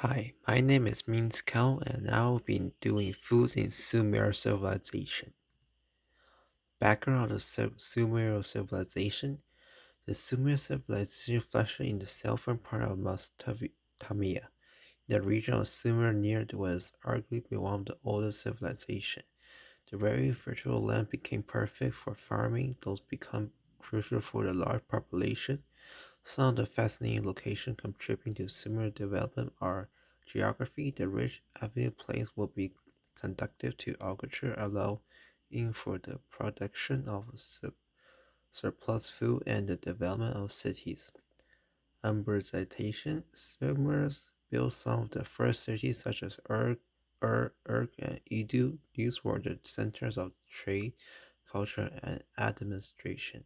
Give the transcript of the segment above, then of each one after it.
Hi, my name is Minskal and I'll be doing foods in Sumer civilization. Background of Sumer civilization. The Sumer civilization flourished in the southern part of Mesopotamia. The region of Sumer near was arguably one of the oldest civilizations. The very fertile land became perfect for farming, those become crucial for the large population. Some of the fascinating locations contributing to Sumer development are geography. The rich, arid plains will be conducive to agriculture, allowing for the production of surplus food and the development of cities. Urbanization. Sumers built some of the first cities such as Urk, and Edu. These were the centers of trade, culture, and administration.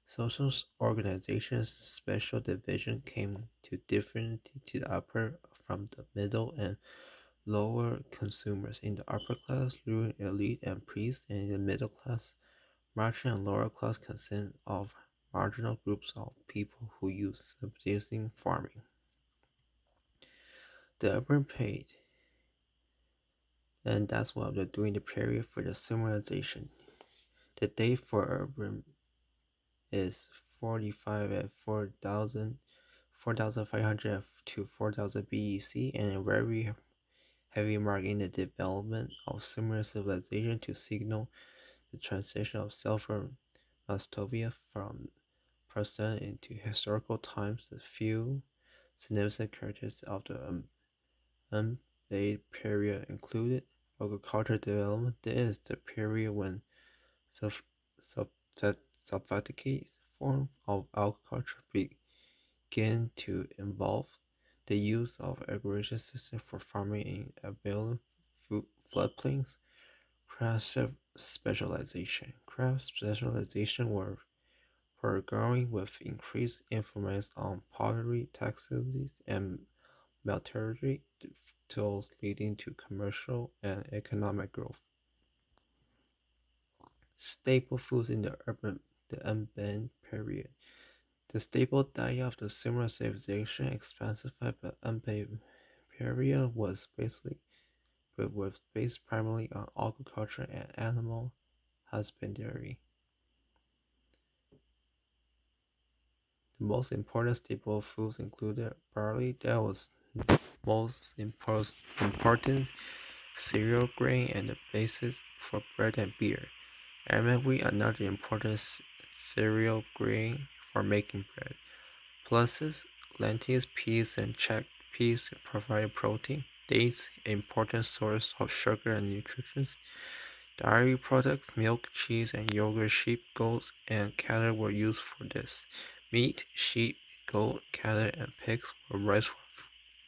Social organizations special division came to differentiate to the upper from the middle and lower consumers. In the upper class, ruling elite and priests, and in the middle class, merchant and lower class consist of marginal groups of people who use subsisting farming. The urban paid, and that's what they're doing the period for the summarization. The date for urban is 45 at 4,500 to 4,000 BEC, and a very heavy mark in the development of Sumerian civilization to signal the transition of southern Macedonia from present into historical times. The few significant characters of the Umbade period included agricultural development. This is the period when soph- soph- sophisticated form of agriculture began to involve the use of irrigation systems for farming in available floodplains. Craft specialization were growing with increased influence on pottery, textiles, and metallurgy tools, leading to commercial and economic growth. Staple foods in the urban period. The staple diet of the Sumerian civilization, exemplified by Umbay period, was based primarily on agriculture and animal husbandry. The most important staple foods included barley, that was most important cereal grain and the basis for bread and beer. Almond wheat, another important cereal grain for making bread. Pulses, lentils, peas, and chickpeas provide protein. Dates, important source of sugar and nutrition. Dairy products, milk, cheese, and yogurt, sheep, goats, and cattle were used for this. Meat, sheep, goat, cattle, and pigs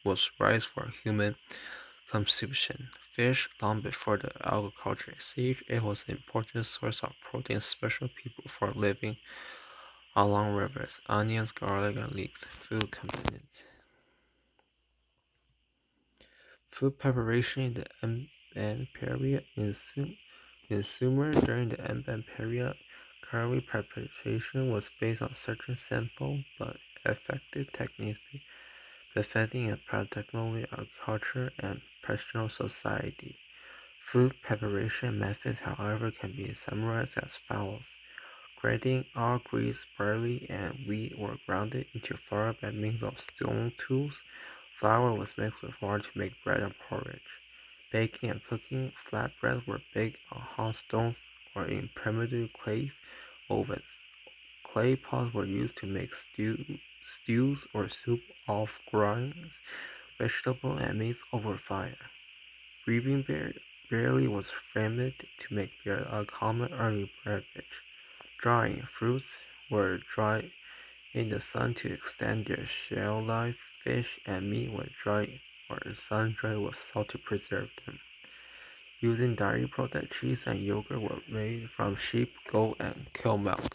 was rice for human consumption. Fish, long before the agriculture age, it was an important source of protein, especially people for living along rivers. Onions, garlic, and leeks, food components. Food preparation in the Emban period. In Sumer, during the Emban period, curry preparation was based on certain simple but effective techniques befitting a particular agriculture and personal society. Food preparation methods, however, can be summarized as follows. Grinding all grains, barley, and wheat were ground into flour by means of stone tools. Flour was mixed with water to make bread and porridge. Baking and cooking, flatbreads were baked on hot stones or in primitive clay ovens. Clay pots were used to make stews or soup of grains, vegetables, and meats over fire. Brewing barley was fermented to make beer, a common early beverage. Drying fruits were dried in the sun to extend their shelf life. Fish and meat were dried or sun-dried with salt to preserve them. Using dairy products, cheese and yogurt were made from sheep, goat, and cow milk.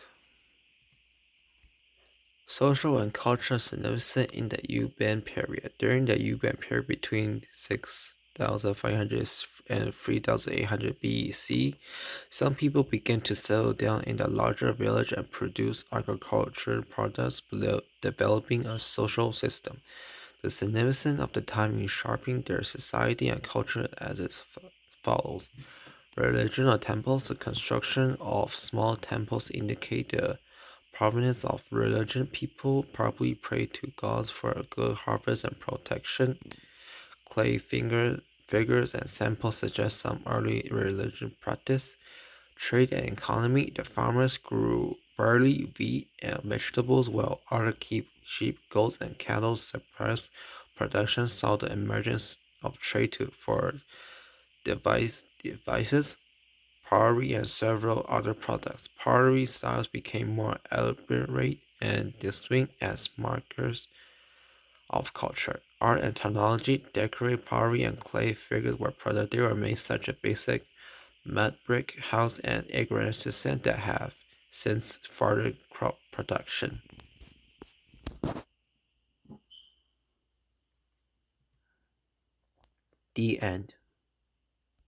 Social and cultural significance in the Yuban period. During the Yuban period between 6,500 and 3,800 BC, some people began to settle down in the larger village and produce agricultural products, developing a social system. The significance of the time in shaping their society and culture as follows. Religion or temples. The construction of small temples indicate the provenance of religion. People probably pray to gods for a good harvest and protection. Clay figures and samples suggest some early religious practice. Trade and economy. The farmers grew barley, wheat, and vegetables, while others kept sheep, goats, and cattle. Suppressed production saw the emergence of trade for devices, pottery, and several other products. Pottery styles became more elaborate and distinct as markers of culture. Art and technology. Decorated pottery and clay figures were produced. They were made such a basic mud brick house and agrarian system that have since furthered crop production. The end.